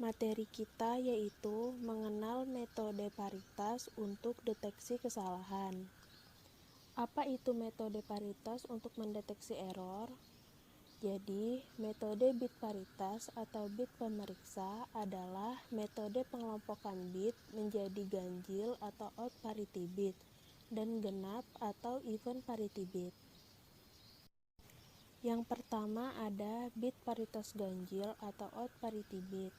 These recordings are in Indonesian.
Materi kita yaitu mengenal metode paritas untuk deteksi kesalahan. Apa itu metode paritas untuk mendeteksi error? Jadi, metode bit paritas atau bit pemeriksa adalah metode pengelompokan bit menjadi ganjil atau odd parity bit dan genap atau even parity bit. Yang pertama ada bit paritas ganjil atau odd parity bit.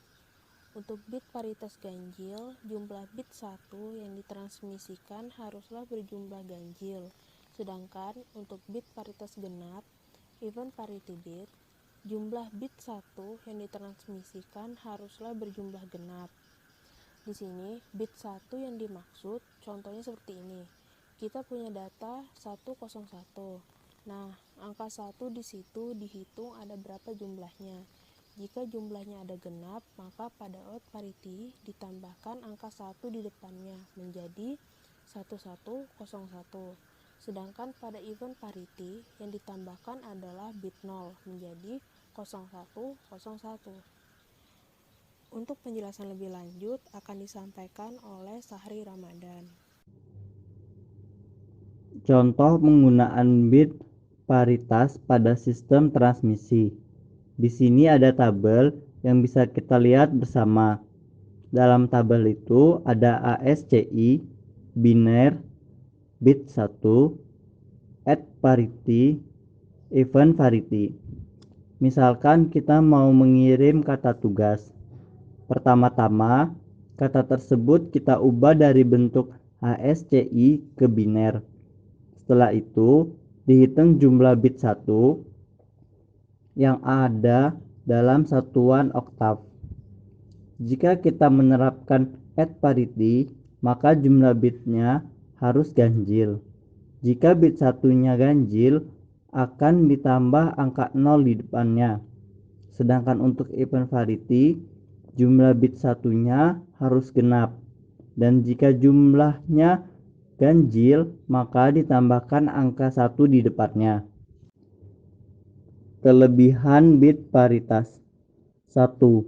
Untuk bit paritas ganjil, jumlah bit 1 yang ditransmisikan haruslah berjumlah ganjil. Sedangkan untuk bit paritas genap, even parity bit, jumlah bit 1 yang ditransmisikan haruslah berjumlah genap. Di sini, bit 1 yang dimaksud, contohnya seperti ini. Kita punya data 101. Nah, angka 1 di situ dihitung ada berapa jumlahnya. Jika jumlahnya ada genap, maka pada odd parity ditambahkan angka 1 di depannya menjadi 1101. Sedangkan pada even parity yang ditambahkan adalah bit 0 menjadi 0101. Untuk penjelasan lebih lanjut akan disampaikan oleh Sahri Ramadan. Contoh penggunaan bit paritas pada sistem transmisi. Di sini ada tabel yang bisa kita lihat bersama. Dalam tabel itu ada ASCII, biner, bit 1, add parity, even parity. Misalkan kita mau mengirim kata tugas. Pertama-tama, kata tersebut kita ubah dari bentuk ASCII ke biner. Setelah itu, dihitung jumlah bit 1 yang ada dalam satuan oktav. Jika kita menerapkan add parity, maka jumlah bitnya harus ganjil. Jika bit satunya ganjil, akan ditambah angka 0 di depannya. Sedangkan untuk even parity, jumlah bit satunya harus genap. Dan jika jumlahnya ganjil, maka ditambahkan angka 1 di depannya. Kelebihan bit paritas. 1.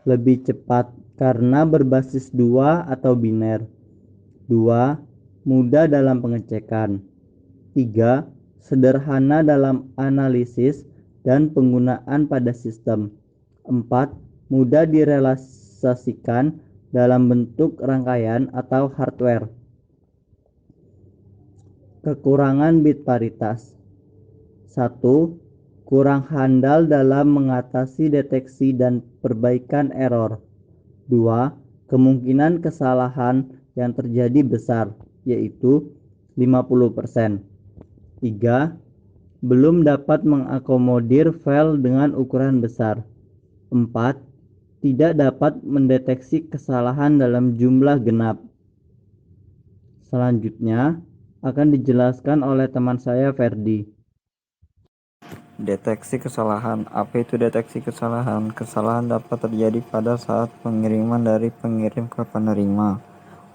Lebih cepat karena berbasis 2 atau biner. 2. Mudah dalam pengecekan. 3. Sederhana dalam analisis dan penggunaan pada sistem. 4. Mudah direalisasikan dalam bentuk rangkaian atau hardware. Kekurangan bit paritas. 1. Kurang handal dalam mengatasi deteksi dan perbaikan error. 2. Kemungkinan kesalahan yang terjadi besar, yaitu 50%. 3. Belum dapat mengakomodir file dengan ukuran besar. 4. Tidak dapat mendeteksi kesalahan dalam jumlah genap. Selanjutnya akan dijelaskan oleh teman saya Ferdi. Deteksi kesalahan. Apa itu deteksi kesalahan? Kesalahan dapat terjadi pada saat pengiriman dari pengirim ke penerima.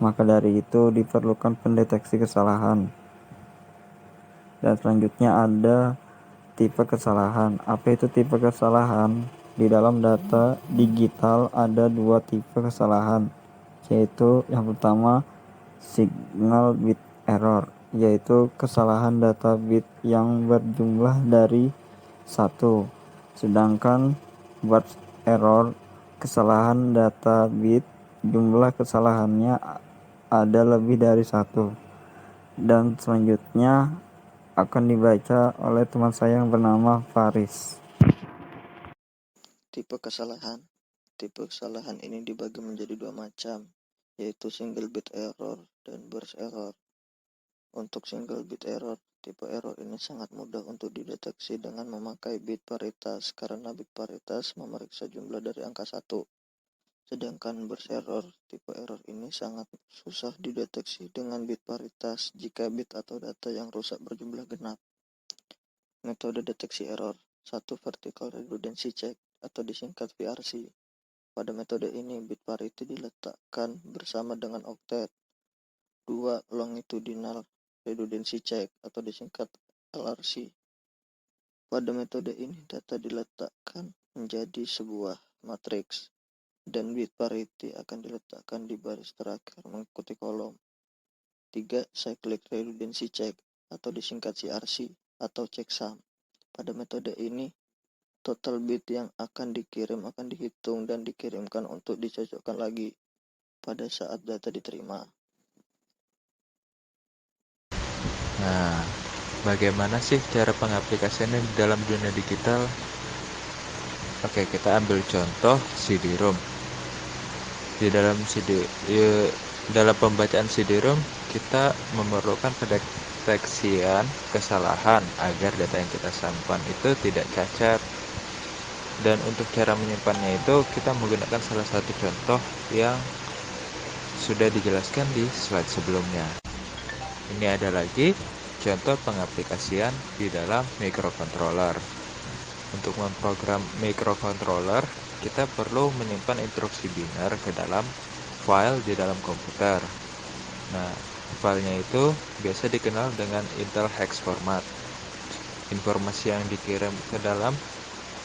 Maka dari itu diperlukan pendeteksi kesalahan. Dan selanjutnya ada tipe kesalahan. Apa itu tipe kesalahan? Di dalam data digital ada dua tipe kesalahan, yaitu yang pertama signal bit error, yaitu kesalahan data bit yang berjumlah dari 1. Sedangkan burst error, kesalahan data bit jumlah kesalahannya ada lebih dari 1. Dan selanjutnya akan dibaca oleh teman saya yang bernama Faris. Tipe kesalahan. Tipe kesalahan ini dibagi menjadi dua macam, yaitu single bit error dan burst error. Untuk single bit error, tipe error ini sangat mudah untuk dideteksi dengan memakai bit paritas karena bit paritas memeriksa jumlah dari angka 1. Sedangkan burst error, tipe error ini sangat susah dideteksi dengan bit paritas jika bit atau data yang rusak berjumlah genap. Metode deteksi error. 1. Vertical redundancy check atau disingkat VRC. Pada metode ini bit parity diletakkan bersama dengan oktet. 2. Longitudinal redundancy check atau disingkat LRC. Pada metode ini data diletakkan menjadi sebuah matriks. dan bit parity akan diletakkan di baris terakhir mengikuti kolom. 3. Cyclic redundancy check atau disingkat CRC atau checksum. Pada metode ini, total bit yang akan dikirim akan dihitung dan dikirimkan untuk dicocokkan lagi pada saat data diterima. Nah, bagaimana sih cara pengaplikasiannya di dalam dunia digital? Oke, kita ambil contoh CD-ROM. Dalam pembacaan CD-ROM, kita memerlukan pendeteksian kesalahan agar data yang kita simpan itu tidak cacat. Dan untuk cara menyimpannya itu kita menggunakan salah satu contoh yang sudah dijelaskan di slide sebelumnya. Ini ada lagi contoh pengaplikasian di dalam microcontroller. Untuk memprogram microcontroller, kita perlu menyimpan instruksi biner ke dalam file di dalam komputer. Nah, filenya itu biasa dikenal dengan Intel hex format. Informasi yang dikirim ke dalam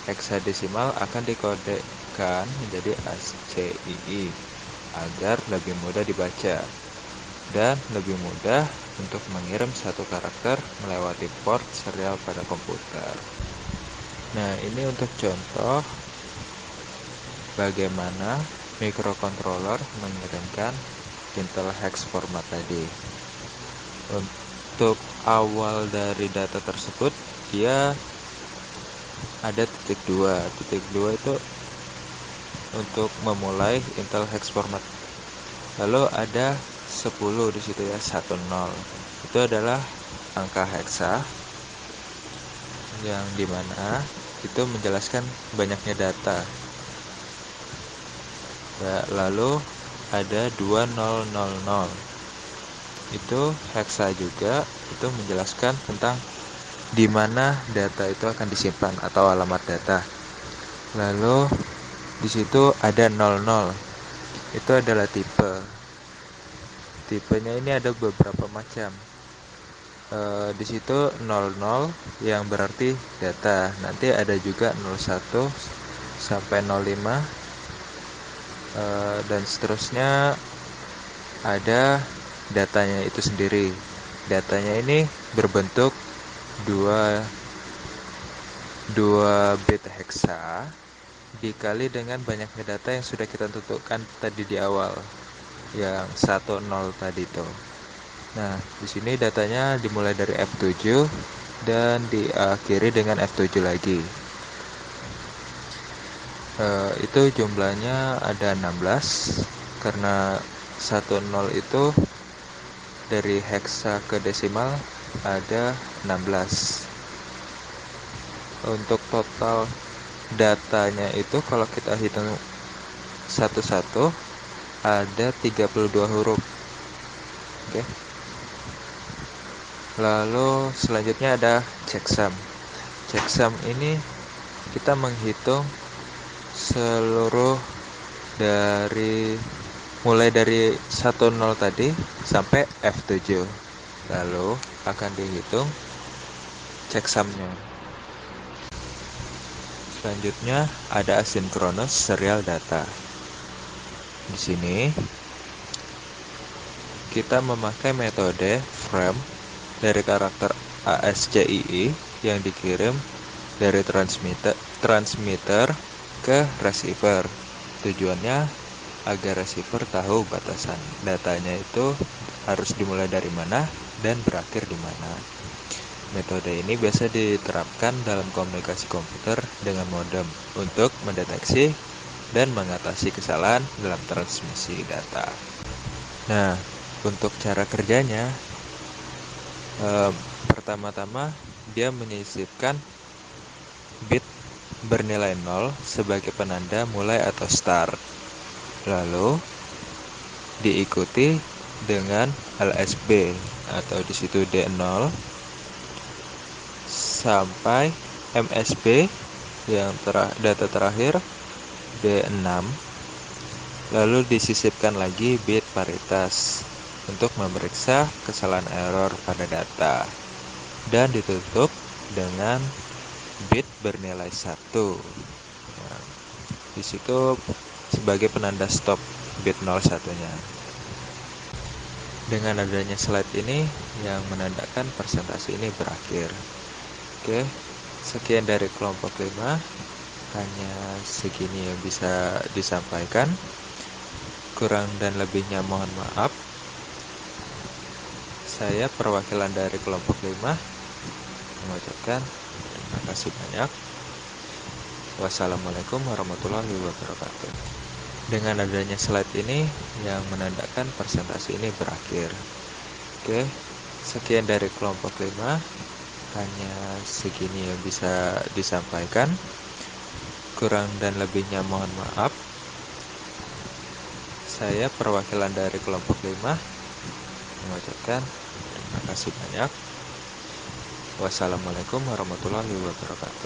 heksadesimal akan dikodekan menjadi ASCII agar lebih mudah dibaca dan lebih mudah untuk mengirim satu karakter melewati port serial pada komputer. Nah, ini untuk contoh bagaimana microcontroller mengirimkan Intel hex format tadi. Untuk awal dari data tersebut, dia ada titik 2. Titik 2 itu untuk memulai Intel hex format. Lalu ada 10 di situ ya, 10. Itu adalah angka heksa yang dimana itu menjelaskan banyaknya data. Ya, lalu ada 2000. Itu heksa juga, itu menjelaskan tentang di mana data itu akan disimpan atau alamat data. Lalu di situ ada 00. Itu adalah tipe. Tipenya ini ada beberapa macam. Di situ 00 yang berarti data. Nanti ada juga 01 sampai 05 dan seterusnya ada datanya itu sendiri. Datanya ini berbentuk 2 bit heksa dikali dengan banyaknya data yang sudah kita tentukan tadi di awal, yang 10 tadi itu. Nah, di sini datanya dimulai dari F7 dan diakhiri dengan F7 lagi. Itu jumlahnya ada 16 karena 10 itu dari heksa ke desimal ada 16. Untuk total datanya itu kalau kita hitung satu-satu ada 32 huruf. Oke. Lalu selanjutnya ada checksum. Checksum ini kita menghitung seluruh mulai dari 10 tadi sampai F7. Lalu akan dihitung checksumnya. Selanjutnya ada asynchronous serial data. Di sini kita memakai metode frame dari karakter ASCII yang dikirim dari transmitter ke receiver. Tujuannya agar receiver tahu batasan datanya itu harus dimulai dari mana dan berakhir di mana. Metode ini biasa diterapkan dalam komunikasi komputer dengan modem untuk mendeteksi dan mengatasi kesalahan dalam transmisi data. Nah, untuk cara kerjanya, pertama-tama dia menyisipkan bit bernilai 0 sebagai penanda mulai atau start. Lalu diikuti dengan LSB atau di situ D0 sampai MSB yang data terakhir D6. Lalu disisipkan lagi bit paritas untuk memeriksa kesalahan error pada data dan ditutup dengan bit bernilai 1. Nah, di situ sebagai penanda stop bit 01-nya. Dengan adanya slide ini yang menandakan presentasi ini berakhir. Oke, sekian dari kelompok 5. Hanya segini yang bisa disampaikan. Kurang dan lebihnya mohon maaf. Saya perwakilan dari kelompok 5 mengucapkan terima kasih banyak. Wassalamualaikum warahmatullahi wabarakatuh. Dengan adanya slide ini yang menandakan presentasi ini berakhir. Oke, sekian dari kelompok 5. Hanya segini yang bisa disampaikan. Kurang dan lebihnya mohon maaf. Saya perwakilan dari kelompok 5 mengucapkan terima kasih banyak. Wassalamualaikum warahmatullahi wabarakatuh.